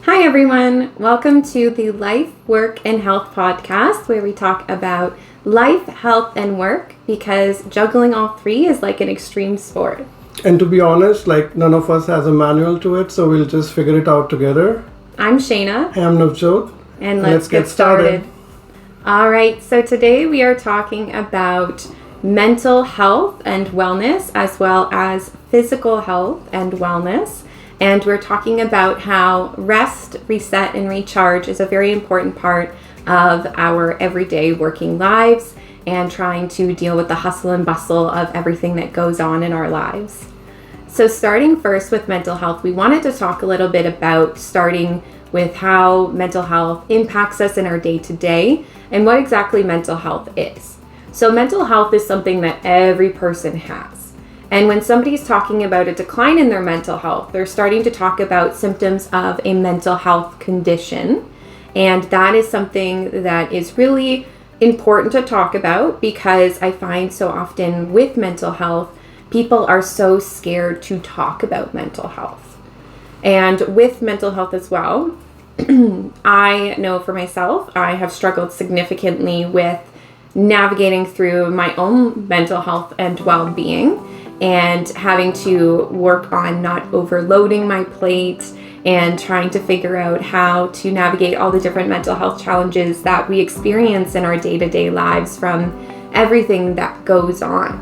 Hi everyone, welcome to the Life, Work, and Health podcast where we talk about life, health, and work because juggling all three is like an extreme sport. And to be honest, none of us has a manual to it, so we'll just figure it out together. I'm Shayna. I'm Navjot. And let's get started. All right, so today we are talking about mental health and wellness as well as physical health and wellness. And we're talking about how rest, reset, and recharge is a very important part of our everyday working lives and trying to deal with the hustle and bustle of everything that goes on in our lives. So starting first with mental health, we wanted to talk a little bit about starting with how mental health impacts us in our day-to-day and what exactly mental health is. So mental health is something that every person has. And when somebody's talking about a decline in their mental health, they're starting to talk about symptoms of a mental health condition. And that is something that is really important to talk about because I find so often with mental health, people are so scared to talk about mental health. And with mental health as well, I know for myself, I have struggled significantly with navigating through my own mental health and well-being and having to work on not overloading my plate and trying to figure out how to navigate all the different mental health challenges that we experience in our day-to-day lives from everything that goes on.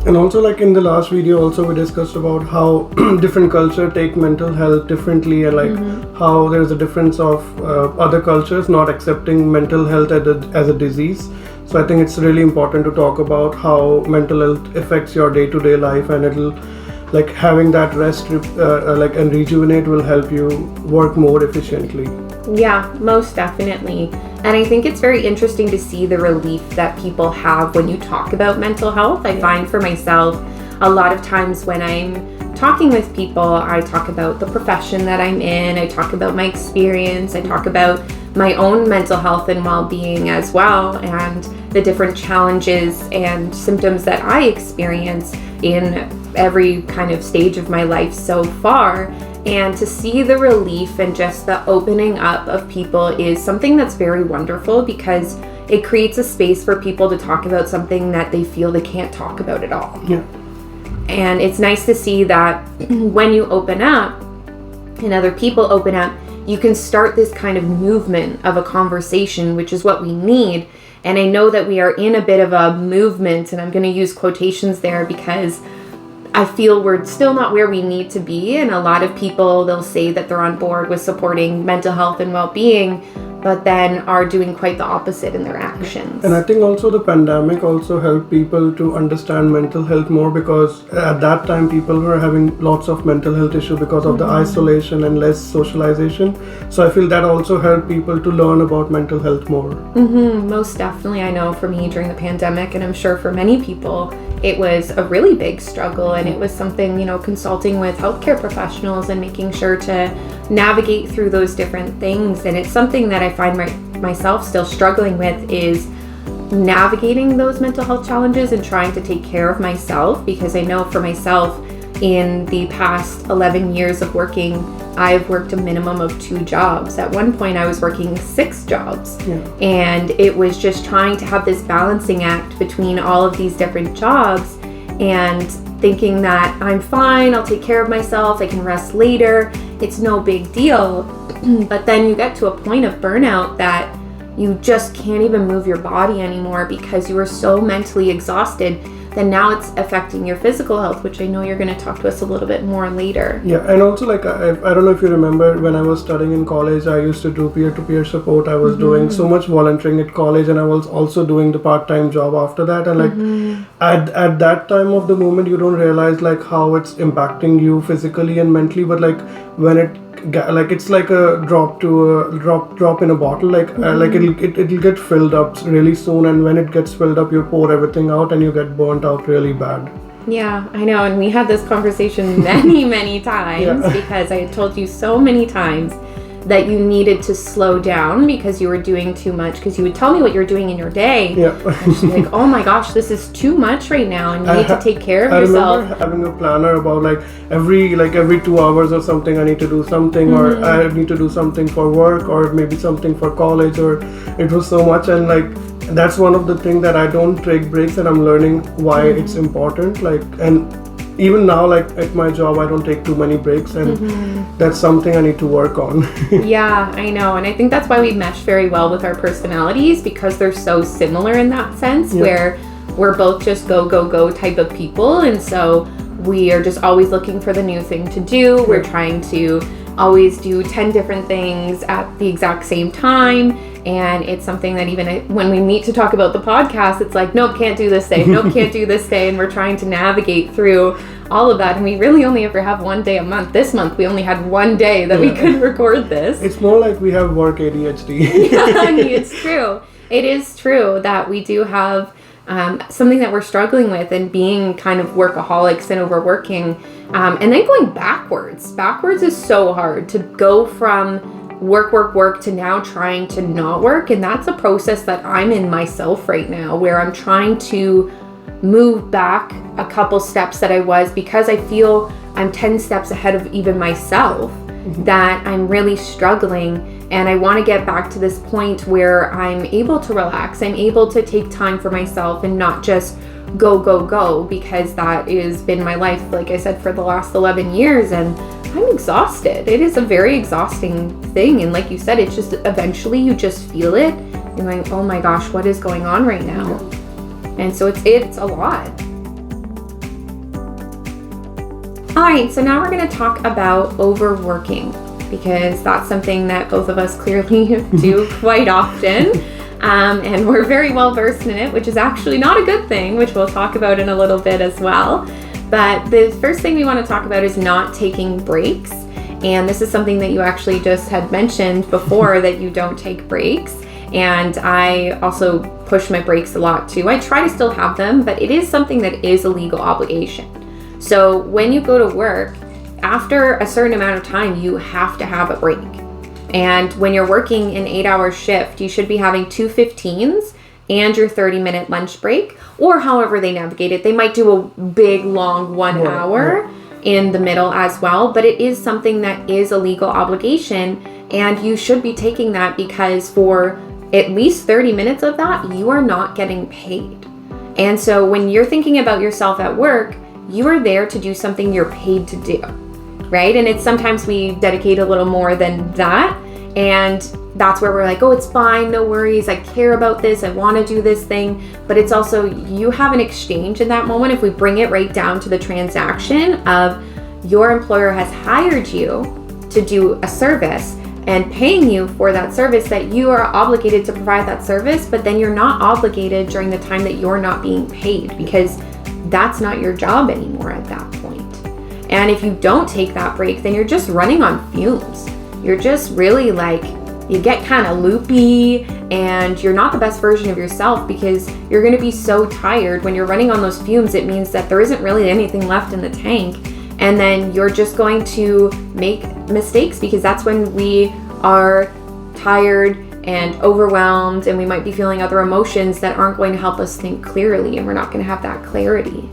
And also in the last video also we discussed about how different culture take mental health differently and how there's a difference of other cultures not accepting mental health as a disease. So I think it's really important to talk about how mental health affects your day-to-day life, and it'll having that rest and rejuvenate will help you work more efficiently. Yeah, most definitely. And I think it's very interesting to see the relief that people have when you talk about mental health. I find for myself, a lot of times when I'm talking with people, I talk about the profession that I'm in, I talk about my experience, I talk about my own mental health and well-being as well, and the different challenges and symptoms that I experience in every kind of stage of my life so far. And to see the relief and just the opening up of people is something that's very wonderful because it creates a space for people to talk about something that they feel they can't talk about at all. Yeah. And it's nice to see that when you open up and other people open up, you can start this kind of movement of a conversation, which is what we need. And I know that we are in a bit of a movement, and I'm going to use quotations there because I feel we're still not where we need to be. And a lot of people, they'll say that they're on board with supporting mental health and well-being, but then are doing quite the opposite in their actions. And I think also the pandemic also helped people to understand mental health more because at that time people were having lots of mental health issues because of the isolation and less socialization. So I feel that also helped people to learn about mental health more. Most definitely. I know for me during the pandemic, and I'm sure for many people, it was a really big struggle, and it was something, consulting with healthcare professionals and making sure to navigate through those different things. And it's something that I find myself still struggling with is navigating those mental health challenges and trying to take care of myself, because I know for myself in the past 11 years of working, I've worked a minimum of 2 jobs. At one point I was working 6 jobs. And it was just trying to have this balancing act between all of these different jobs and thinking that I'm fine, I'll take care of myself, I can rest later, it's no big deal. But then you get to a point of burnout that you just can't even move your body anymore because you are so mentally exhausted. Then now it's affecting your physical health, which I know you're going to talk to us a little bit more later. Yeah, and also I don't know if you remember when I was studying in college, I used to do peer-to-peer support. I was doing so much volunteering at college, and I was also doing the part-time job after that. And at that time of the moment, you don't realize how it's impacting you physically and mentally. But when it's like a drop in a bottle. It'll get filled up really soon, and when it gets filled up, you pour everything out and you get burnt out really bad. Yeah, I know, and we had this conversation many times because I had told you so many times that you needed to slow down because you were doing too much, because you would tell me what you're doing in your day. Yeah. And she's like, oh my gosh, this is too much right now, and you need to take care of yourself. I remember having a planner about every 2 hours or something I need to do something, or I need to do something for work, or maybe something for college, or it was so much. And that's one of the things that I don't take breaks, and I'm learning why it's important. And even now, at my job, I don't take too many breaks, and that's something I need to work on. Yeah, I know. And I think that's why we mesh very well with our personalities, because they're so similar in that sense, where we're both just go, go, go type of people. And so we are just always looking for the new thing to do. We're trying to always do 10 different things at the exact same time. And it's something that even when we meet to talk about the podcast, it's like, nope, can't do this day. Nope, can't do this day. And we're trying to navigate through all of that. And we really only ever have one day a month. This month, we only had one day that we could record this. It's more like we have work ADHD. Yeah, it's true. It is true that we do have something that we're struggling with, and being kind of workaholics and overworking. And then going backwards. Backwards is so hard to go from work to now trying to not work. And that's a process that I'm in myself right now, where I'm trying to move back a couple steps that I was, because I feel I'm 10 steps ahead of even myself, that I'm really struggling. And I want to get back to this point where I'm able to relax. I'm able to take time for myself and not just go, go, go, because that has been my life, like I said, for the last 11 years. And I'm exhausted. It is a very exhausting thing. And like you said, it's just eventually you just feel it. You're like, oh my gosh, what is going on right now? And so it's a lot. All right, so now we're going to talk about overworking, because that's something that both of us clearly do quite often. And we're very well versed in it, which is actually not a good thing, which we'll talk about in a little bit as well. But the first thing we want to talk about is not taking breaks. And this is something that you actually just had mentioned before, that you don't take breaks. And I also push my breaks a lot too. I try to still have them, but it is something that is a legal obligation. So when you go to work, after a certain amount of time, you have to have a break. And when you're working an 8-hour shift, you should be having 2 15s and your 30-minute lunch break, or however they navigate it. They might do a big, long 1 hour in the middle as well, but it is something that is a legal obligation, and you should be taking that, because for at least 30 minutes of that, you are not getting paid. And so when you're thinking about yourself at work, you are there to do something you're paid to do, right? And it's sometimes we dedicate a little more than that. And that's where we're like, oh, it's fine, no worries, I care about this, I want to do this thing. But it's also, you have an exchange in that moment. If we bring it right down to the transaction of your employer has hired you to do a service and paying you for that service, that you are obligated to provide that service, but then you're not obligated during the time that you're not being paid, because that's not your job anymore at that point. And if you don't take that break, then you're just running on fumes. You're just really you get kind of loopy, and you're not the best version of yourself, because you're going to be so tired. When you're running on those fumes, it means that there isn't really anything left in the tank. And then you're just going to make mistakes, because that's when we are tired and overwhelmed, and we might be feeling other emotions that aren't going to help us think clearly, and we're not going to have that clarity.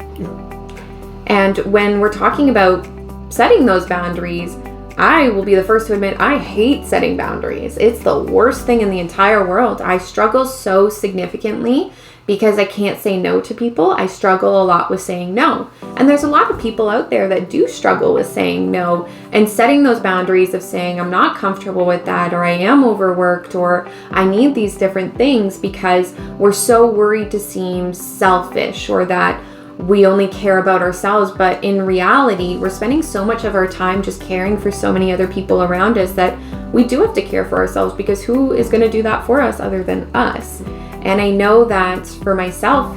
And when we're talking about setting those boundaries, I will be the first to admit I hate setting boundaries. It's the worst thing in the entire world. I struggle so significantly because I can't say no to people. I struggle a lot with saying no. And there's a lot of people out there that do struggle with saying no and setting those boundaries of saying, I'm not comfortable with that, or I am overworked, or I need these different things, because we're so worried to seem selfish or that we only care about ourselves. But in reality, we're spending so much of our time just caring for so many other people around us that we do have to care for ourselves, because who is going to do that for us other than us? And I know that for myself,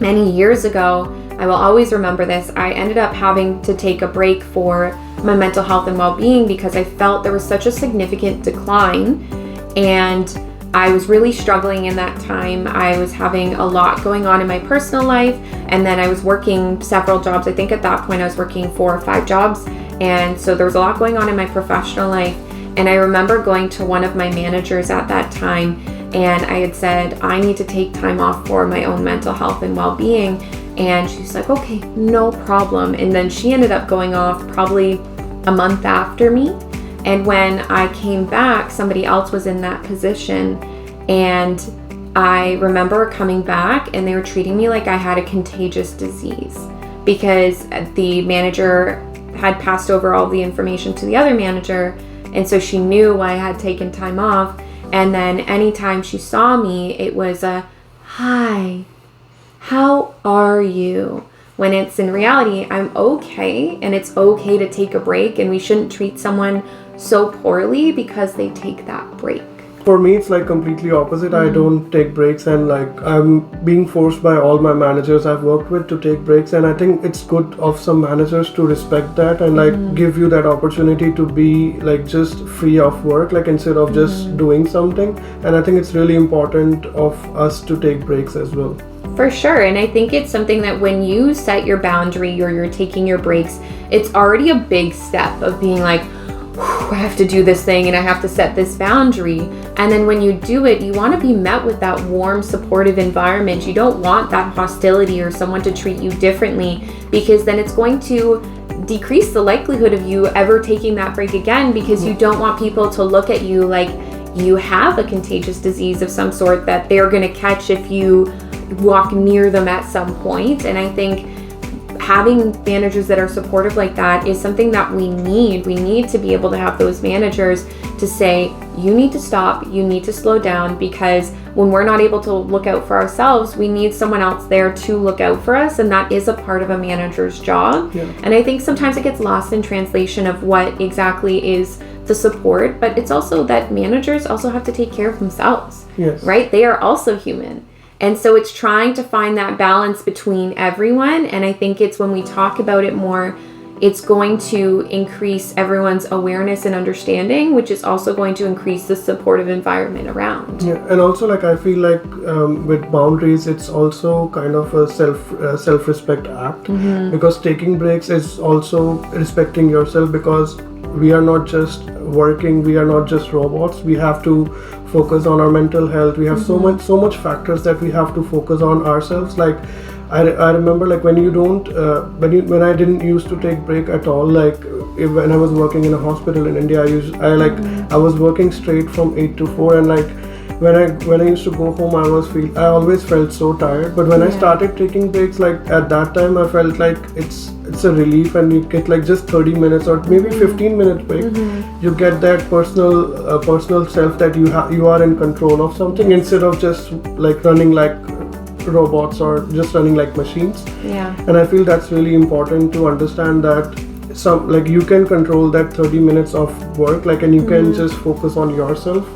many years ago, I will always remember this, I ended up having to take a break for my mental health and well-being, because I felt there was such a significant decline, and I was really struggling in that time. I was having a lot going on in my personal life, and then I was working several jobs. I think at that point I was working 4 or 5 jobs, and so there was a lot going on in my professional life. And I remember going to one of my managers at that time, and I had said, I need to take time off for my own mental health and well-being. And she's like, okay, no problem. And then she ended up going off probably a month after me. And when I came back, somebody else was in that position. And I remember coming back and they were treating me like I had a contagious disease because the manager had passed over all the information to the other manager. And so she knew I had taken time off. And then anytime she saw me, it was a, hi, how are you? When it's in reality, I'm okay, and it's okay to take a break, and we shouldn't treat someone so poorly because they take that break. For me, it's like completely opposite. I don't take breaks, and like I'm being forced by all my managers I've worked with to take breaks, and I think it's good of some managers to respect that and like give you that opportunity to be like just free of work, like instead of just doing something. And I think it's really important of us to take breaks as well. For sure. And I think it's something that when you set your boundary or you're taking your breaks, it's already a big step of being like, I have to do this thing and I have to set this boundary. And then when you do it, you want to be met with that warm, supportive environment. You don't want that hostility or someone to treat you differently, because then it's going to decrease the likelihood of you ever taking that break again, because you don't want people to look at you like you have a contagious disease of some sort that they're going to catch if you walk near them at some point. And I think having managers that are supportive like that is something that we need. We need to be able to have those managers to say, you need to stop, you need to slow down, because when we're not able to look out for ourselves, we need someone else there to look out for us, and that is a part of a manager's job. Yeah. And I think sometimes it gets lost in translation of what exactly is the support, but it's also that managers also have to take care of themselves, Yes. right? They are also human. And so it's trying to find that balance between everyone. And I think it's when we talk about it more, it's going to increase everyone's awareness and understanding, which is also going to increase the supportive environment around. Yeah, and also like I feel like with boundaries, it's also kind of a self-respect act, because taking breaks is also respecting yourself, because we are not just working, we are not just robots. We have to focus on our mental health. We have so much factors that we have to focus on ourselves. Like I remember like when you don't when I didn't used to take break at all, like when I was working in a hospital in India, I was working straight from 8 to 4, and like when I used to go home, I always felt so tired. But when I started taking breaks, like at that time I felt like it's a relief, and you get like just 30 minutes or maybe 15-minute break. You get that personal self that you are in control of something, instead of just like running like robots or just running like machines. Yeah. And I feel that's really important to understand that some like you can control that 30 minutes of work, like, and you can just focus on yourself,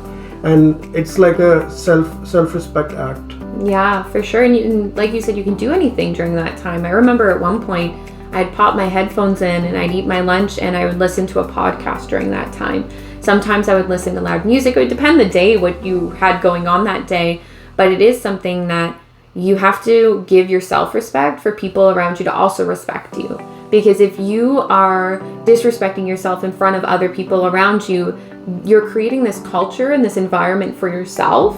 and it's like a self-respect act. Yeah, for sure. And like you said, you can do anything during that time. I remember at one point I'd pop my headphones in and I'd eat my lunch and I would listen to a podcast during that time. Sometimes I would listen to loud music. It would depend the day, what you had going on that day. But it is something that you have to give yourself respect for people around you to also respect you. Because if you are disrespecting yourself in front of other people around you, you're creating this culture and this environment for yourself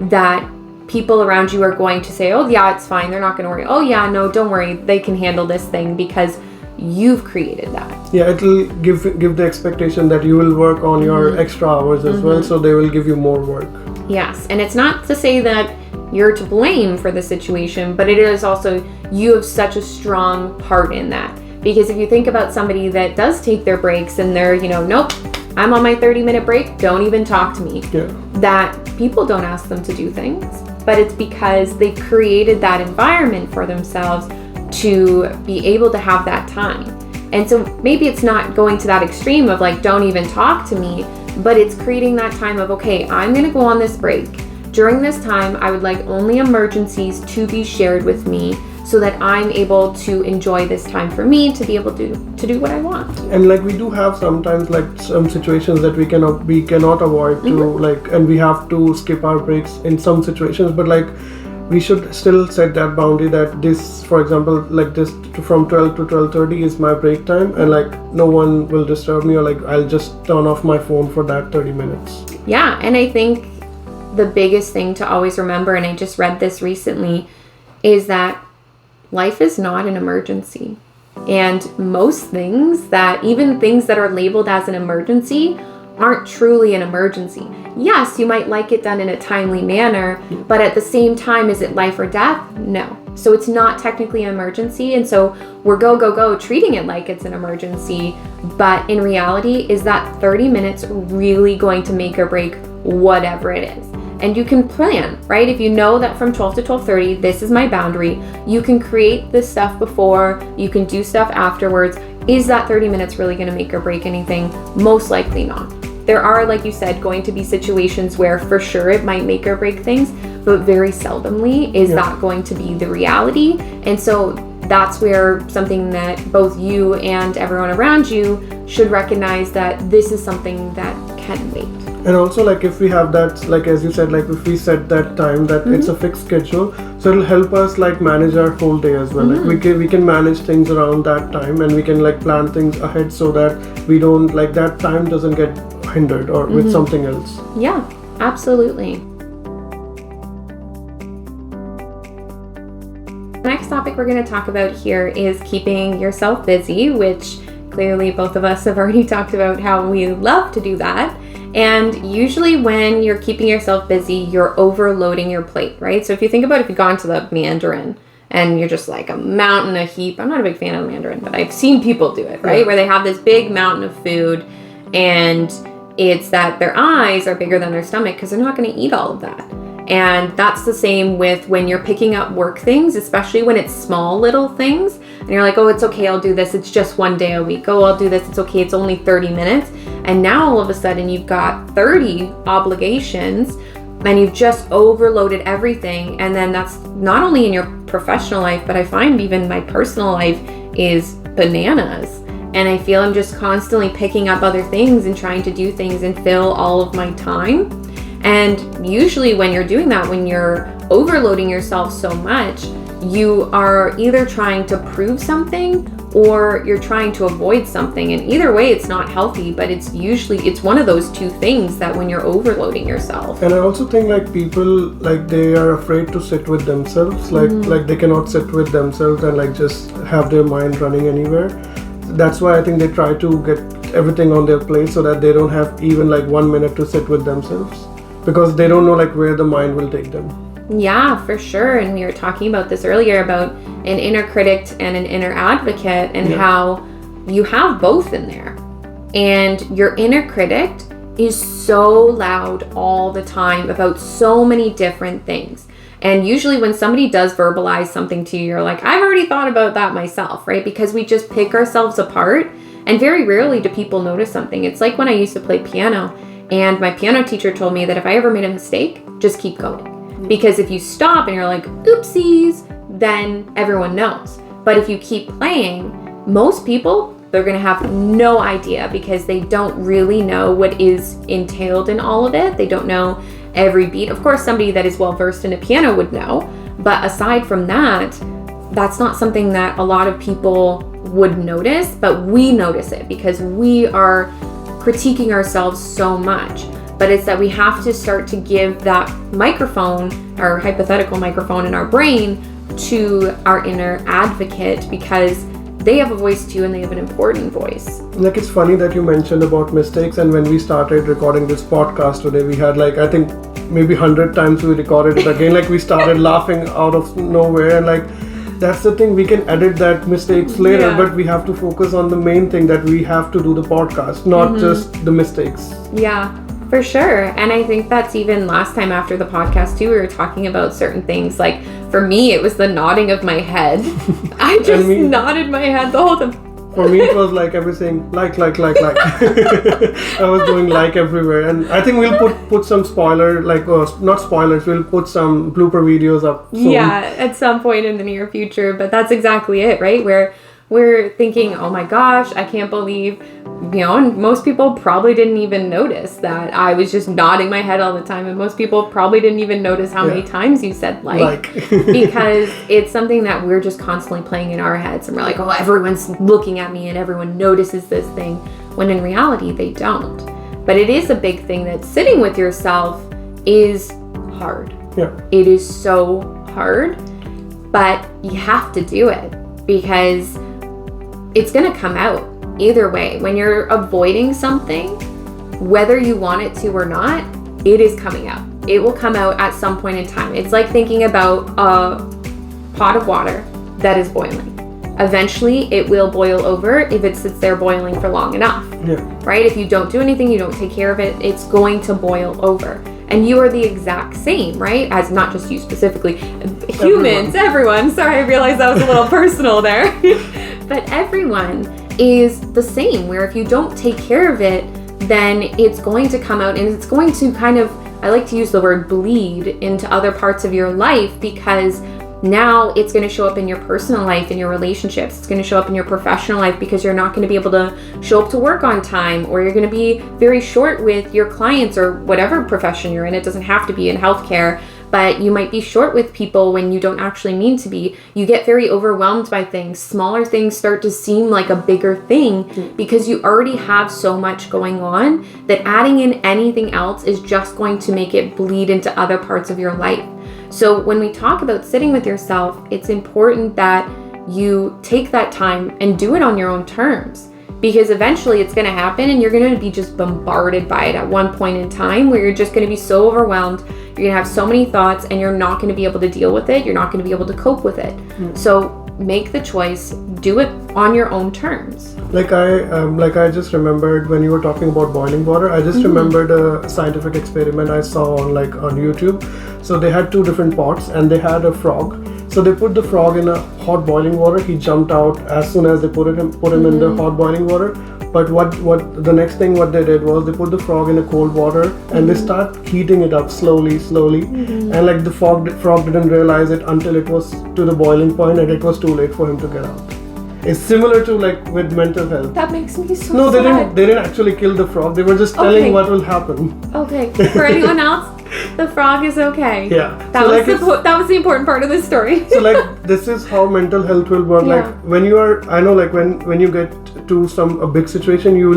that people around you are going to say, oh yeah, it's fine, they're not going to worry. Oh yeah, no, don't worry, they can handle this thing, because you've created that. Yeah, it'll give the expectation that you will work on your extra hours as well, so they will give you more work. Yes, and it's not to say that you're to blame for the situation, but it is also, you have such a strong part in that. Because if you think about somebody that does take their breaks and they're, nope, I'm on my 30-minute break, don't even talk to me. Yeah. That people don't ask them to do things, but it's because they've created that environment for themselves to be able to have that time. And so maybe it's not going to that extreme of like, don't even talk to me, but it's creating that time of, okay, I'm going to go on this break. During this time, I would like only emergencies to be shared with me, so that I'm able to enjoy this time for me to be able to do what I want. And like we do have sometimes like some situations that we cannot avoid to like, and we have to skip our breaks in some situations. But like we should still set that boundary that this, for example, like this from 12 to 12:30 is my break time, and like no one will disturb me, or like I'll just turn off my phone for that 30 minutes. Yeah, and I think the biggest thing to always remember, and I just read this recently, is that life is not an emergency. And most things that, even things that are labeled as an emergency, aren't truly an emergency. Yes, you might like it done in a timely manner, but at the same time, is it life or death? No. So it's not technically an emergency, and so we're go, treating it like it's an emergency, but in reality, is that 30 minutes really going to make or break whatever it is? And you can plan, right? If you know that from 12 to 12:30, this is my boundary, you can create this stuff before, you can do stuff afterwards. Is that 30 minutes really going to make or break anything? Most likely not. There are, like you said, going to be situations where for sure it might make or break things, but very seldomly is that going to be the reality. And so that's where something that both you and everyone around you should recognize, that this is something that can wait. And also, like, if we have that, like as you said, like if we set that time that it's a fixed schedule, so it'll help us like manage our whole day as well. Like we can manage things around that time, and we can like plan things ahead so that we don't, like, that time doesn't get hindered or with something else. Yeah, absolutely. The next topic we're going to talk about here is keeping yourself busy, which clearly both of us have already talked about how we love to do that. And usually when you're keeping yourself busy, you're overloading your plate, right? So if you think about if you've gone to the Mandarin and you're just like a mountain, a heap. I'm not a big fan of the Mandarin, but I've seen people do it, right? Where they have this big mountain of food, and it's that their eyes are bigger than their stomach because they're not going to eat all of that. And that's the same with when you're picking up work things, especially when it's small little things. And you're like, oh, it's okay, I'll do this. It's just one day a week. Oh, I'll do this. It's okay. It's only 30 minutes. And now all of a sudden you've got 30 obligations and you've just overloaded everything. And then that's not only in your professional life, but I find even my personal life is bananas. And I feel I'm just constantly picking up other things and trying to do things and fill all of my time. And usually when you're doing that, when you're overloading yourself so much, you are either trying to prove something or you're trying to avoid something. And either way, it's not healthy, but it's one of those two things that when you're overloading yourself. And I also think like people, like they are afraid to sit with themselves, like they cannot sit with themselves and like just have their mind running anywhere. That's why I think they try to get everything on their plate so that they don't have even like 1 minute to sit with themselves, because they don't know like where the mind will take them. Yeah, for sure. And we were talking about this earlier about an inner critic and an inner advocate, and how you have both in there. And your inner critic is so loud all the time about so many different things. And usually when somebody does verbalize something to you, you're like, I've already thought about that myself, right? Because we just pick ourselves apart, and very rarely do people notice something. It's like when I used to play piano, and my piano teacher told me that if I ever made a mistake, just keep going. Because if you stop and you're like, oopsies, then everyone knows. But if you keep playing, most people, they're going to have no idea because they don't really know what is entailed in all of it. They don't know every beat. Of course, somebody that is well versed in a piano would know. But aside from that, that's not something that a lot of people would notice. But we notice it because we are critiquing ourselves so much. But it's that we have to start to give that microphone, our hypothetical microphone in our brain, to our inner advocate, because they have a voice too, and they have an important voice. Like, it's funny that you mentioned about mistakes, and when we started recording this podcast today, we had like, I think maybe 100 times we recorded it again. Like, we started laughing out of nowhere, and like, that's the thing, we can edit that mistakes later, but we have to focus on the main thing, that we have to do the podcast, not just the mistakes. Yeah, for sure. And I think that's even last time after the podcast too, we were talking about certain things. Like for me, it was the nodding of my head. I just nodded my head the whole time. For me, it was like everything, like. I was doing like everywhere. And I think we'll put some spoiler, like, not spoilers, we'll put some blooper videos up soon. Yeah, at some point in the near future. But that's exactly it, right? Where we're thinking, oh my gosh, I can't believe, and most people probably didn't even notice that I was just nodding my head all the time. And most people probably didn't even notice how many times you said like. Because it's something that we're just constantly playing in our heads. And we're like, oh, everyone's looking at me and everyone notices this thing. When in reality, they don't. But it is a big thing that sitting with yourself is hard. Yeah. It is so hard, but you have to do it because it's going to come out either way. When you're avoiding something, whether you want it to or not, it is coming out. It will come out at some point in time. It's like thinking about a pot of water that is boiling. Eventually, it will boil over if it sits there boiling for long enough. Yeah. Right? If you don't do anything, you don't take care of it, it's going to boil over. And you are the exact same, right? As not just you specifically, humans, everyone. Sorry, I realized that was a little personal there. But everyone is the same, where if you don't take care of it, then it's going to come out and it's going to kind of, I like to use the word bleed into other parts of your life, because now it's going to show up in your personal life, in your relationships. It's going to show up in your professional life because you're not going to be able to show up to work on time, or you're going to be very short with your clients or whatever profession you're in. It doesn't have to be in healthcare, but you might be short with people when you don't actually mean to be. You get very overwhelmed by things. Smaller things start to seem like a bigger thing because you already have so much going on that adding in anything else is just going to make it bleed into other parts of your life. So when we talk about sitting with yourself, it's important that you take that time and do it on your own terms, because eventually it's going to happen and you're going to be just bombarded by it at one point in time where you're just going to be so overwhelmed. You're going to have so many thoughts and you're not going to be able to deal with it. You're not going to be able to cope with it. So make the choice, do it on your own terms. Like I just remembered when you were talking about boiling water, I just remembered a scientific experiment I saw on YouTube. So they had two different pots and they had a frog. So they put the frog in a hot boiling water. He jumped out as soon as they put him in the hot boiling water. But what the next thing what they did was they put the frog in a cold water and they start heating it up slowly. And like the frog didn't realize it until it was to the boiling point and it was too late for him to get out. It's similar to like with mental health. That makes me so No, sad. they didn't actually kill the frog. They were just telling what will happen. Okay. For anyone else, the frog is okay. Yeah. That was the important part of this story. So like this is how mental health will work. Yeah. Like when you are, I know like when you get to a big situation, you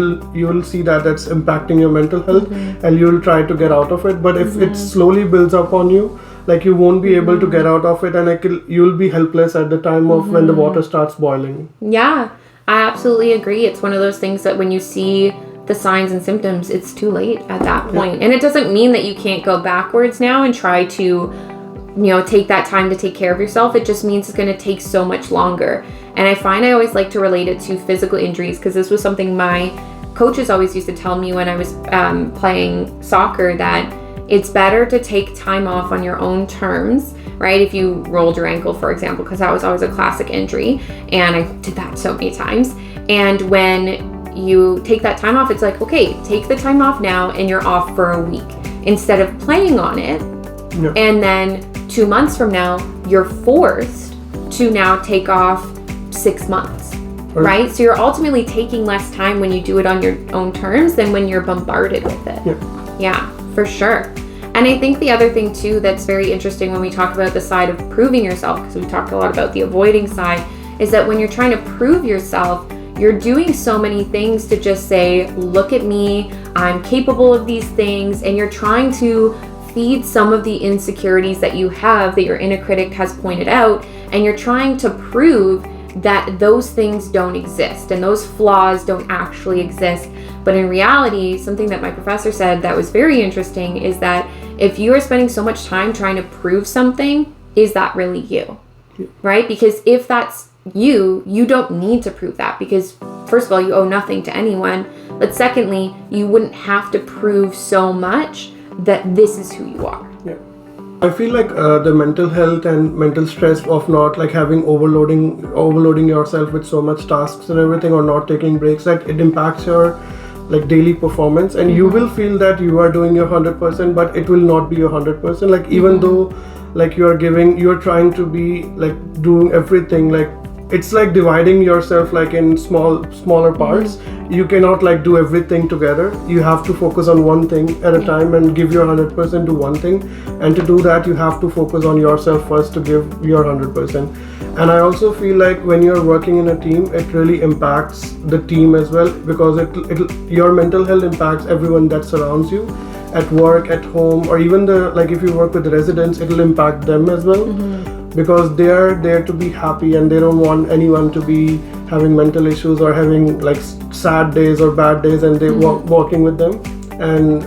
will see that that's impacting your mental health and you will try to get out of it. But if it slowly builds up on you, like you won't be able to get out of it, and like you'll be helpless at the time of when the water starts boiling. Yeah, I absolutely agree. It's one of those things that when you see the signs and symptoms, it's too late at that point. And it doesn't mean that you can't go backwards now and try to, take that time to take care of yourself. It just means it's going to take so much longer. And I find I always like to relate it to physical injuries, because this was something my coaches always used to tell me when I was playing soccer, that it's better to take time off on your own terms, right? If you rolled your ankle, for example, because that was always a classic injury, and I did that so many times. And when you take that time off, it's like, okay, take the time off now and you're off for a week, instead of playing on it. And then 2 months from now, you're forced to now take off 6 months, right? So you're ultimately taking less time when you do it on your own terms than when you're bombarded with it. Yeah, for sure. And I think the other thing too that's very interesting when we talk about the side of proving yourself, because we talked a lot about the avoiding side, is that when you're trying to prove yourself, you're doing so many things to just say, look at me, I'm capable of these things, and you're trying to feed some of the insecurities that you have, that your inner critic has pointed out, and you're trying to prove that those things don't exist and those flaws don't actually exist. But in reality, something that my professor said that was very interesting is that if you are spending so much time trying to prove something, is that really you? Right? Because if that's you don't need to prove that, because first of all, you owe nothing to anyone. But secondly, you wouldn't have to prove so much that this is who you are. I feel like the mental health and mental stress of not like having overloading yourself with so much tasks and everything, or not taking breaks, that it impacts your like daily performance, and you will feel that you are doing your 100%, but it will not be your 100%. Like even though like you're trying to be like doing everything like it's like dividing yourself like in smaller parts. You cannot like do everything together. You have to focus on one thing at a time and give your 100% to one thing. And to do that, you have to focus on yourself first to give your 100%. And I also feel like when you're working in a team, it really impacts the team as well, because your mental health impacts everyone that surrounds you at work, at home, or even if you work with residents, it'll impact them as well. Because they are there to be happy and they don't want anyone to be having mental issues or having like sad days or bad days, and they walking with them, and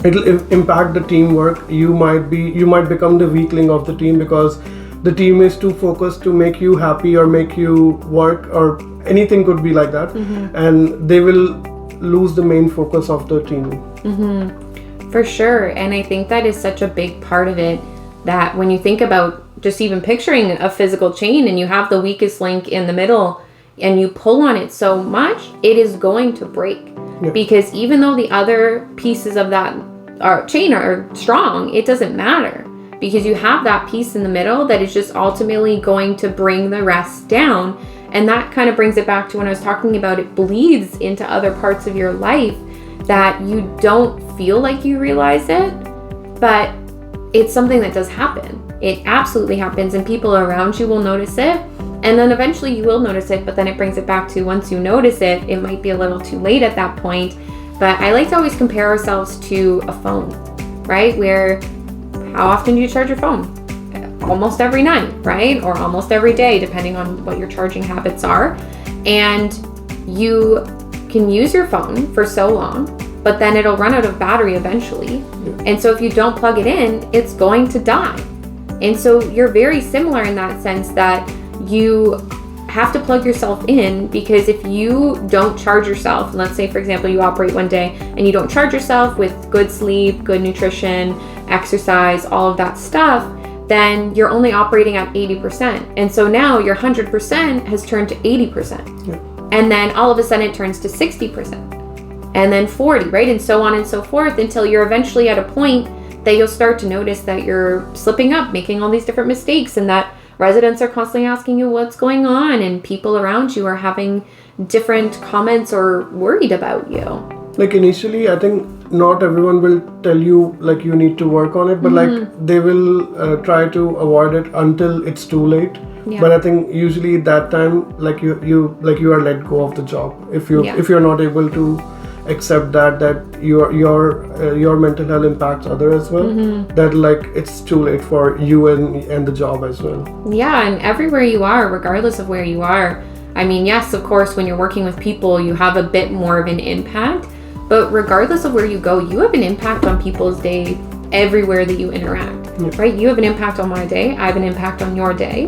it'll impact the teamwork. You might become the weakling of the team because the team is too focused to make you happy or make you work, or anything could be like that, and they will lose the main focus of the team. For sure. And I think that is such a big part of it, that when you think about just even picturing a physical chain and you have the weakest link in the middle and you pull on it so much, it is going to break. Because even though the other pieces of that chain are strong, it doesn't matter, because you have that piece in the middle that is just ultimately going to bring the rest down. And that kind of brings it back to when I was talking about it bleeds into other parts of your life, that you don't feel like you realize it, but it's something that does happen. It absolutely happens, and people around you will notice it, and then eventually you will notice it, but then it brings it back to once you notice it, it might be a little too late at that point. But I like to always compare ourselves to a phone, right? Where how often do you charge your phone? Almost every night, right? Or almost every day, depending on what your charging habits are. And you can use your phone for so long, but then it'll run out of battery eventually. And so if you don't plug it in, it's going to die. And so you're very similar in that sense, that you have to plug yourself in, because if you don't charge yourself, let's say for example you operate one day and you don't charge yourself with good sleep, good nutrition, exercise, all of that stuff, then you're only operating at 80%. And so now your 100% has turned to 80%. And then all of a sudden it turns to 60%. And then 40, right? And so on and so forth, until you're eventually at a point that you'll start to notice that you're slipping up, making all these different mistakes, and that residents are constantly asking you what's going on, and people around you are having different comments or worried about you. Like initially, I think not everyone will tell you like you need to work on it, but like they will try to avoid it until it's too late. But I think usually at that time, like you are let go of the job if you're not able to accept that your mental health impacts others as well, that like it's too late for you and the job as well. And everywhere you are, regardless of where you are, I mean, yes, of course, when you're working with people, you have a bit more of an impact, but regardless of where you go, you have an impact on people's day everywhere that you interact, right? You have an impact on my day, I have an impact on your day,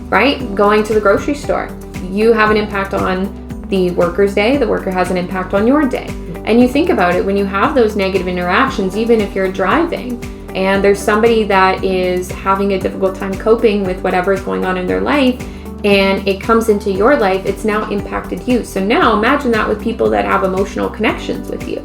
right? Going to the grocery store, you have an impact on the worker's day, the worker has an impact on your day. And you think about it, when you have those negative interactions, even if you're driving and there's somebody that is having a difficult time coping with whatever is going on in their life, and it comes into your life, it's now impacted you. So now imagine that with people that have emotional connections with you.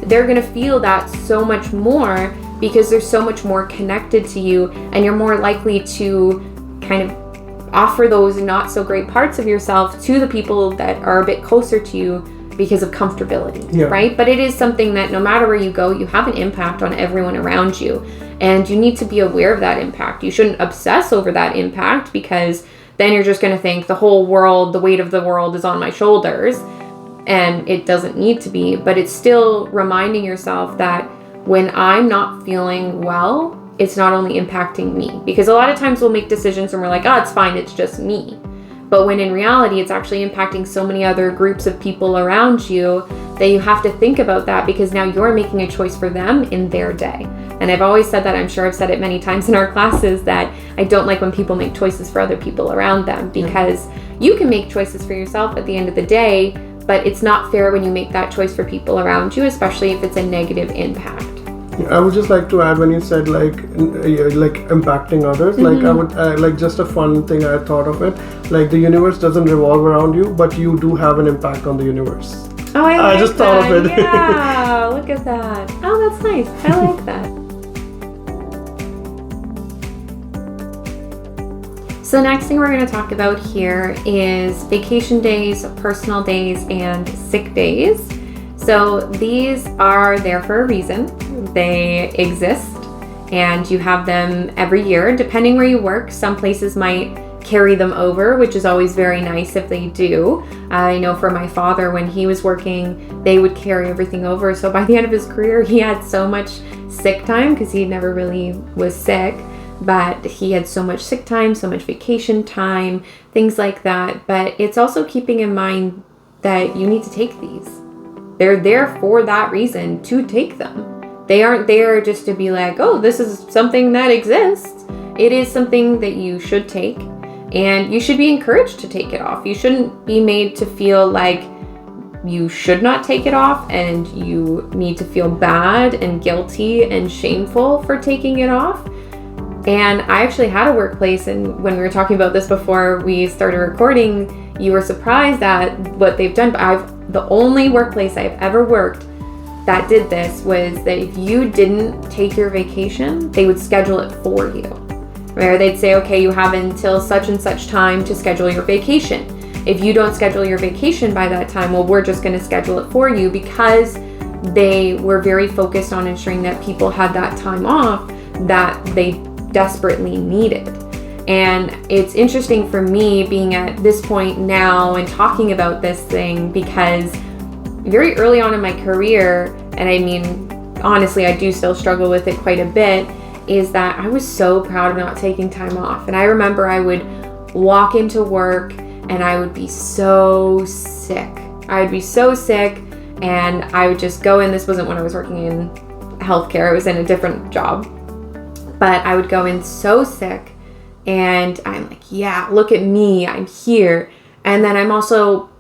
They're going to feel that so much more, because they're so much more connected to you, and you're more likely to kind of offer those not so great parts of yourself to the people that are a bit closer to you because of comfortability, right? But it is something that no matter where you go, you have an impact on everyone around you, and you need to be aware of that impact. You shouldn't obsess over that impact, because then you're just going to think the whole world, the weight of the world is on my shoulders, and it doesn't need to be. But it's still reminding yourself that when I'm not feeling well, it's not only impacting me, because a lot of times we'll make decisions and we're like, oh, it's fine, it's just me. But when in reality, it's actually impacting so many other groups of people around you that you have to think about that, because now you're making a choice for them in their day. And I've always said that, I'm sure I've said it many times in our classes, that I don't like when people make choices for other people around them, because you can make choices for yourself at the end of the day, but it's not fair when you make that choice for people around you, especially if it's a negative impact. I would just like to add, when you said like impacting others, like I would like just a fun thing I thought of it, like the universe doesn't revolve around you, but you do have an impact on the universe. Oh, I just that. thought of it. Yeah, look at that. Oh, that's nice. I like that. So the next thing we're going to talk about here is vacation days, personal days, and sick days. So these are there for a reason. They exist and you have them every year. Depending where you work, some places might carry them over, which is always very nice if they do. I know for my father, when he was working, they would carry everything over. So by the end of his career, he had so much sick time because he never really was sick, but he had so much sick time, so much vacation time, things like that. But it's also keeping in mind that you need to take these. They're there for that reason, to take them. They aren't there just to be like, oh, this is something that exists. It is something that you should take. And you should be encouraged to take it off. You shouldn't be made to feel like you should not take it off and you need to feel bad and guilty and shameful for taking it off. And I actually had a workplace, and when we were talking about this before we started recording, you were surprised at what they've done. But the only workplace I've ever worked that did this was that if you didn't take your vacation, they would schedule it for you. Where they'd say, okay, you have until such and such time to schedule your vacation. If you don't schedule your vacation by that time, well, we're just going to schedule it for you, because they were very focused on ensuring that people had that time off that they desperately needed. And it's interesting for me being at this point now and talking about this thing, because very early on in my career, and I mean, honestly, I do still struggle with it quite a bit, is that I was so proud of not taking time off. And I remember I would walk into work and I would be so sick. I would be so sick and I would just go in. This wasn't when I was working in healthcare. I was in a different job. But I would go in so sick and I'm like, yeah, look at me. I'm here. And then I'm also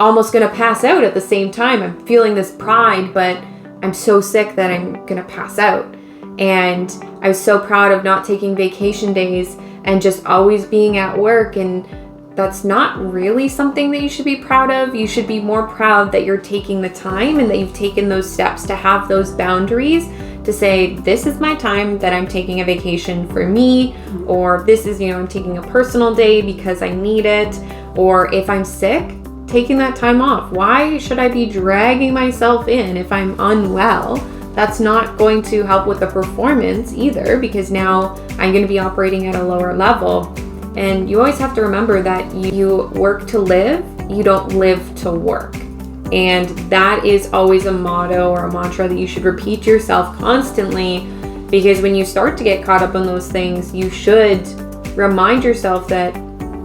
almost going to pass out at the same time. I'm feeling this pride, but I'm so sick that I'm going to pass out. And I was so proud of not taking vacation days and just always being at work. And that's not really something that you should be proud of. You should be more proud that you're taking the time and that you've taken those steps to have those boundaries to say, this is my time that I'm taking a vacation for me, or this is, I'm taking a personal day because I need it. Or if I'm sick, taking that time off. Why should I be dragging myself in if I'm unwell? That's not going to help with the performance either, because now I'm going to be operating at a lower level. And you always have to remember that you work to live, you don't live to work. And that is always a motto or a mantra that you should repeat to yourself constantly, because when you start to get caught up in those things, you should remind yourself that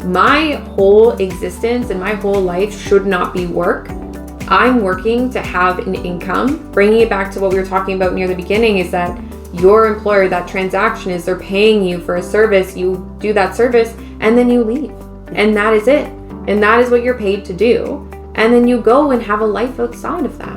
my whole existence and my whole life should not be work. I'm working to have an income. Bringing it back to what we were talking about near the beginning, is that your employer, that transaction is they're paying you for a service, you do that service, and then you leave. And that is it. And that is what you're paid to do. And then you go and have a life outside of that.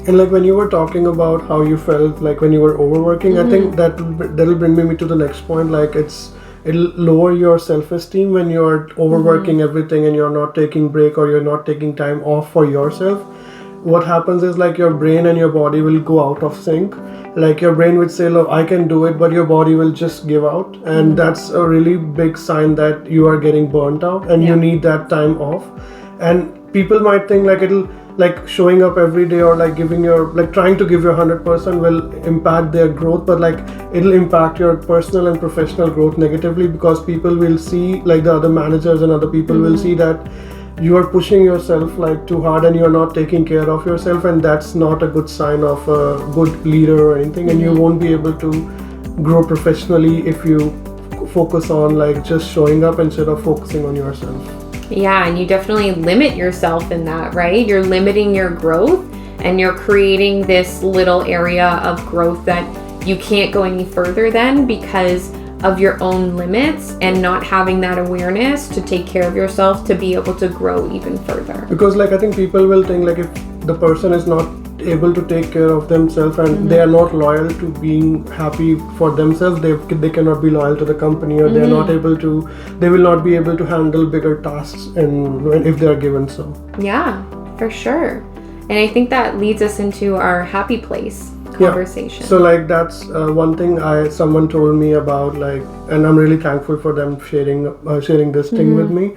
And like when you were talking about how you felt like when you were overworking, I think that'll bring me to the next point. Like it'll lower your self-esteem when you're overworking everything and you're not taking break or you're not taking time off for yourself. What happens is like your brain and your body will go out of sync. Like your brain would say, look, I can do it, but your body will just give out. And that's a really big sign that you are getting burnt out and you need that time off. And people might think like it'll, like showing up every day or like giving your, like trying to give your 100% will impact their growth, but like it'll impact your personal and professional growth negatively, because people will see, like the other managers and other people will see that you are pushing yourself like too hard and you're not taking care of yourself, and that's not a good sign of a good leader or anything. And you won't be able to grow professionally if you focus on like just showing up instead of focusing on yourself. Yeah, and you definitely limit yourself in that, right? You're limiting your growth and you're creating this little area of growth that you can't go any further than because of your own limits and not having that awareness to take care of yourself to be able to grow even further. Because like I think people will think like if the person is not able to take care of themselves and they are not loyal to being happy for themselves, they cannot be loyal to the company, or they are not able to, they will not be able to handle bigger tasks and if they are given so. Yeah, for sure. And I think that leads us into our happy place conversation. So like that's one thing someone told me about, like, and I'm really thankful for them sharing this thing with me.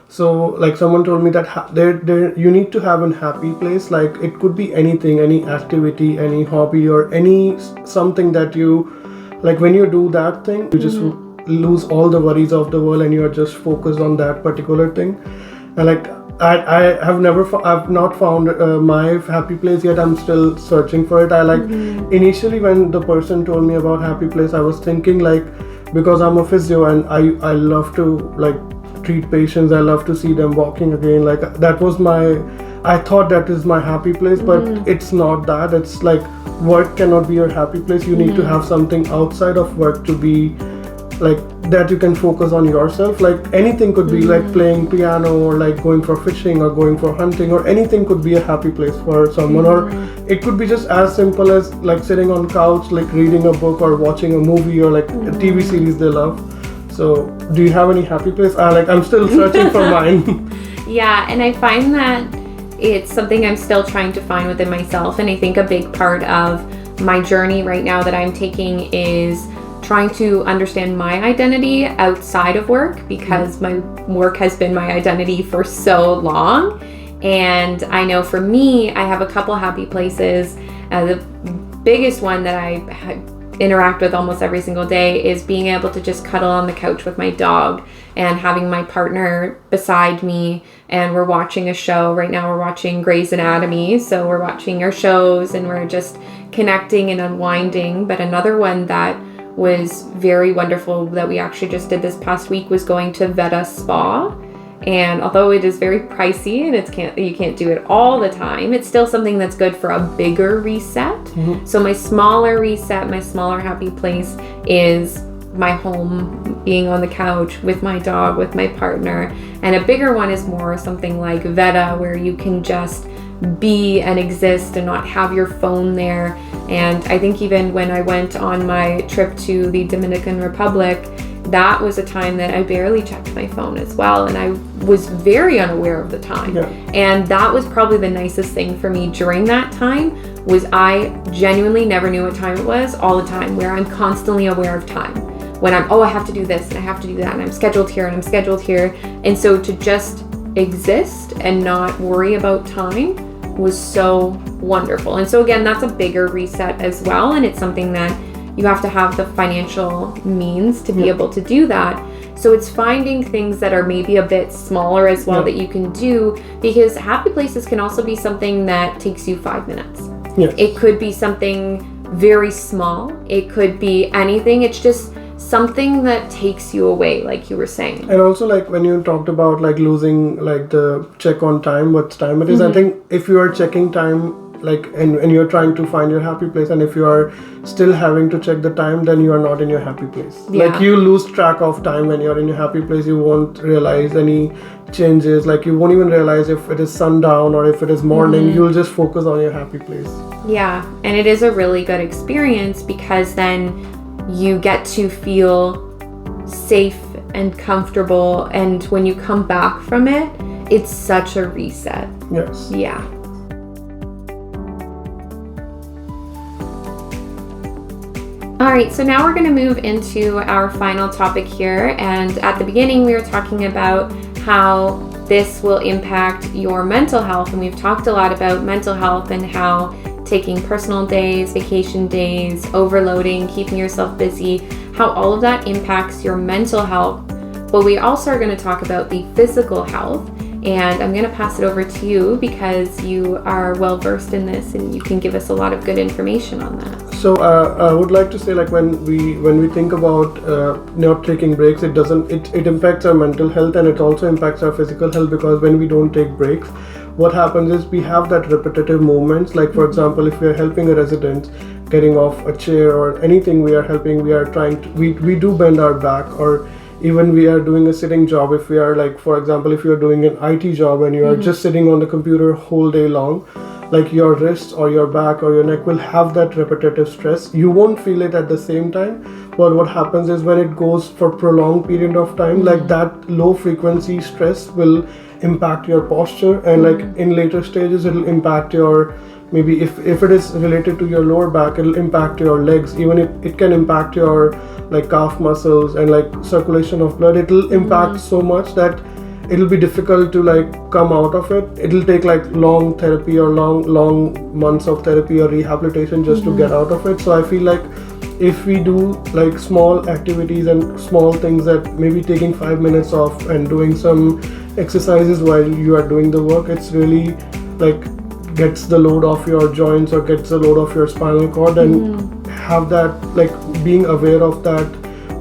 So like someone told me that there you need to have a happy place. Like it could be anything, any activity, any hobby, or any something that you like. When you do that thing, you just lose all the worries of the world and you are just focused on that particular thing. And like I have I've not found my happy place yet. I'm still searching for it. I like initially when the person told me about happy place, I was thinking like, because I'm a physio and I love to like treat patients, I love to see them walking again. Like that was I thought that is my happy place, but it's not that. It's like work cannot be your happy place. You need to have something outside of work to be like that you can focus on yourself. Like anything could be like playing piano or like going for fishing or going for hunting, or anything could be a happy place for someone. Or it could be just as simple as like sitting on couch, like reading a book or watching a movie or like a TV series they love. So do you have any happy place? I'm still searching for mine. Yeah, and I find that it's something I'm still trying to find within myself. And I think a big part of my journey right now that I'm taking is trying to understand my identity outside of work, because my work has been my identity for so long. And I know for me, I have a couple happy places. The biggest one that I interact with almost every single day is being able to just cuddle on the couch with my dog and having my partner beside me, and we're watching a show. Right now we're watching Grey's Anatomy, so we're watching our shows and we're just connecting and unwinding. But another one that was very wonderful that we actually just did this past week was going to Veta Spa. And although it is very pricey and you can't do it all the time, it's still something that's good for a bigger reset. So my smaller reset, my smaller happy place is my home, being on the couch with my dog, with my partner. And a bigger one is more something like Veta, where you can just be and exist and not have your phone there. And I think even when I went on my trip to the Dominican Republic, that was a time that I barely checked my phone as well, and I was very unaware of the time. And that was probably the nicest thing for me during that time, was I genuinely never knew what time it was all the time, where I'm constantly aware of time. When I have to do this and I have to do that, and I'm scheduled here and I'm scheduled here. And so to just exist and not worry about time was so wonderful. And so again, that's a bigger reset as well, and it's something that you have to have the financial means to be able to do that. So it's finding things that are maybe a bit smaller as well that you can do, because happy places can also be something that takes you 5 minutes. It could be something very small. It could be anything. It's just something that takes you away, like you were saying. And also, like when you talked about like losing like the check on time, what time it is, I think if you are checking time, like and you're trying to find your happy place, and if you are still having to check the time, then you are not in your happy place. Like you lose track of time when you're in your happy place. You won't realize any changes. Like you won't even realize if it is sundown or if it is morning. You'll just focus on your happy place. Yeah, and it is a really good experience, because then you get to feel safe and comfortable, and when you come back from it, it's such a reset. Yes. Yeah. All right, so now we're going to move into our final topic here. And at the beginning, we were talking about how this will impact your mental health. And we've talked a lot about mental health and how taking personal days, vacation days, overloading, keeping yourself busy, how all of that impacts your mental health. But we also are going to talk about the physical health. And I'm going to pass it over to you, because you are well versed in this and you can give us a lot of good information on that. So I would like to say, like when we think about not taking breaks, it impacts our mental health, and it also impacts our physical health, because when we don't take breaks, what happens is we have that repetitive movements. Like for example, if we are helping a resident getting off a chair or anything, we do bend our back, or even we are doing a sitting job. If we are like, for example, if you're doing an IT job and you are just sitting on the computer whole day long, like your wrists or your back or your neck will have that repetitive stress. You won't feel it at the same time, but what happens is when it goes for prolonged period of time, like that low frequency stress will impact your posture, and like in later stages it'll impact your, maybe if it is related to your lower back, it'll impact your legs, even if it can impact your like calf muscles and like circulation of blood. It'll impact so much that it'll be difficult to like come out of it. It'll take like long therapy or long months of therapy or rehabilitation just to get out of it. So I feel like if we do like small activities and small things, that maybe taking 5 minutes off and doing some exercises while you are doing the work, it's really like gets the load off your joints or gets the load off your spinal cord, and have that like being aware of that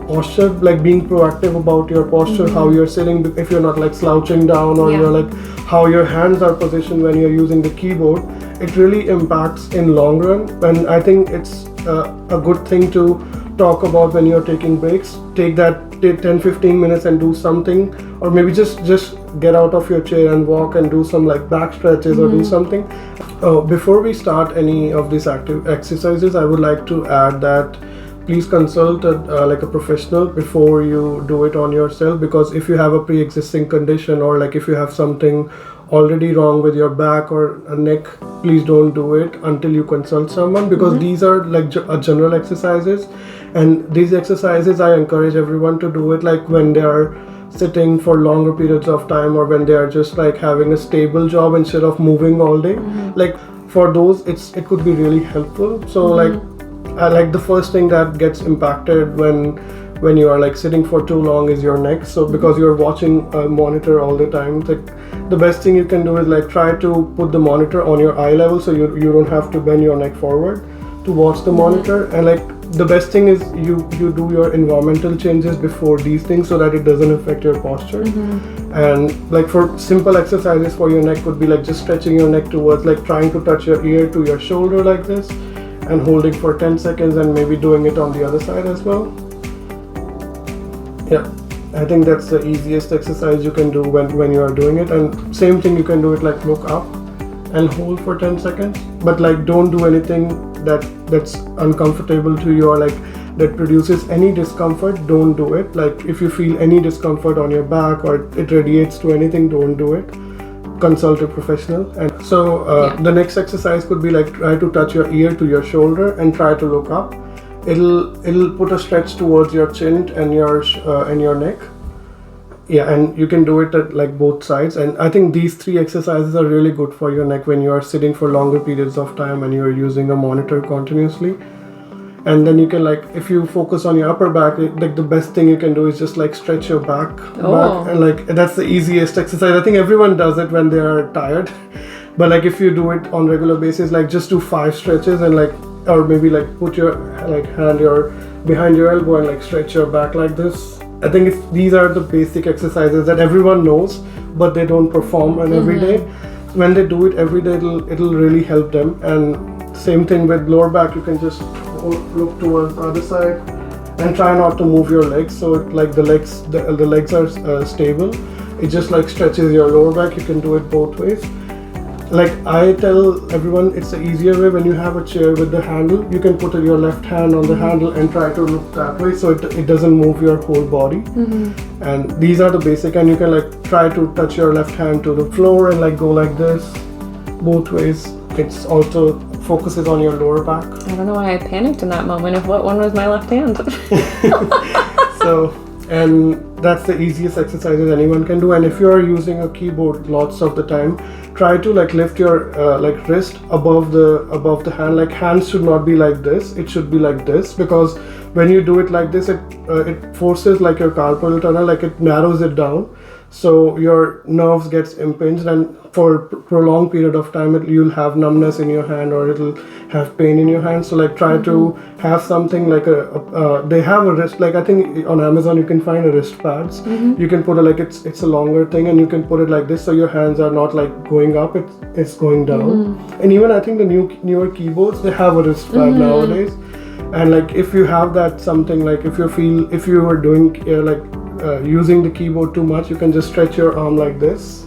posture, like being proactive about your posture, how you're sitting, if you're not like slouching down, or you're like how your hands are positioned when you're using the keyboard. It really impacts in long run, and I think it's a good thing to talk about when you're taking breaks. Take that 10-15 minutes and do something, or maybe just get out of your chair and walk and do some like back stretches or do something. Before we start any of these active exercises, I would like to add that please consult like a professional before you do it on yourself, because if you have a pre-existing condition, or like if you have something already wrong with your back or a neck, please don't do it until you consult someone, because these are like general exercises, and these exercises I encourage everyone to do it like when they are sitting for longer periods of time, or when they are just like having a stable job instead of moving all day. Like for those it could be really helpful. So like I like the first thing that gets impacted when you are like sitting for too long is your neck. So because you're watching a monitor all the time, like the best thing you can do is like try to put the monitor on your eye level, so you don't have to bend your neck forward to watch the monitor. And like the best thing is you do your environmental changes before these things, so that it doesn't affect your posture. And like for simple exercises for your neck would be like just stretching your neck towards, like trying to touch your ear to your shoulder like this, and holding for 10 seconds, and maybe doing it on the other side as well. Yeah, I think that's the easiest exercise you can do when you are doing it. And same thing, you can do it like look up and hold for 10 seconds, but like don't do anything that's uncomfortable to you, or like that produces any discomfort. Don't do it. Like if you feel any discomfort on your back or it radiates to anything, don't do it. Consult a professional. And so the next exercise could be like try to touch your ear to your shoulder and try to look up. It'll put a stretch towards your chin and your neck. Yeah, and you can do it at like both sides. And I think these 3 exercises are really good for your neck when you are sitting for longer periods of time and you're using a monitor continuously. And then you can like, if you focus on your upper back, like the best thing you can do is just like stretch your back, and like that's the easiest exercise. I think everyone does it when they are tired, but like if you do it on regular basis, like just do 5 stretches, and like, or maybe like put your like hand behind your elbow and like stretch your back like this. I think these are the basic exercises that everyone knows, but they don't perform and every day. When they do it every day, it'll really help them. And same thing with lower back, you can just look towards the other side and try not to move your legs, so like the legs are stable. It just like stretches your lower back. You can do it both ways. Like I tell everyone, it's the easier way. When you have a chair with the handle, you can put your left hand on the handle and try to look that way, so it doesn't move your whole body. And these are the basic, and you can like try to touch your left hand to the floor and like go like this both ways. It's also focuses on your lower back. I don't know why I panicked in that moment of what one was my left hand. So, and that's the easiest exercises anyone can do. And if you are using a keyboard lots of the time, try to like lift your like wrist above the hand. Like hands should not be like this, it should be like this, because when you do it like this, it forces like your carpal tunnel, like it narrows it down, so your nerves gets impinged, and for prolonged period of time you'll have numbness in your hand, or it'll have pain in your hand. So like try to have something like they have a wrist, like I think on Amazon you can find a wrist pads. You can put it's a longer thing, and you can put it like this, so your hands are not like going up, it's going down. And even I think the newer keyboards, they have a wrist pad nowadays. And like if you have that something, like if you are doing using the keyboard too much, you can just stretch your arm like this,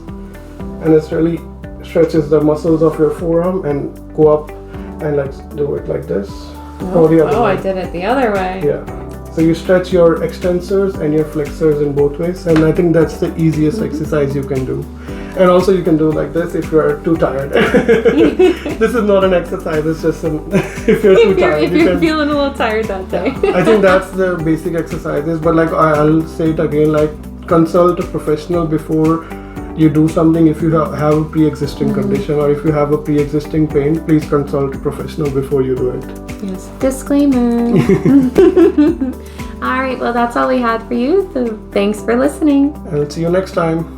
and it really stretches the muscles of your forearm, and go up and like do it like this. Oh, I did it the other way. Yeah. So you stretch your extensors and your flexors in both ways, and I think that's the easiest exercise you can do. And also you can do like this if you're too tired. This is not an exercise, it's just if you're too tired. If you're feeling a little tired that day. I think that's the basic exercises, but like I'll say it again, like consult a professional before you do something. If you have a pre-existing condition or if you have a pre-existing pain, please consult a professional before you do it. Yes, disclaimer. All right, well, that's all we had for you. So thanks for listening. I'll see you next time.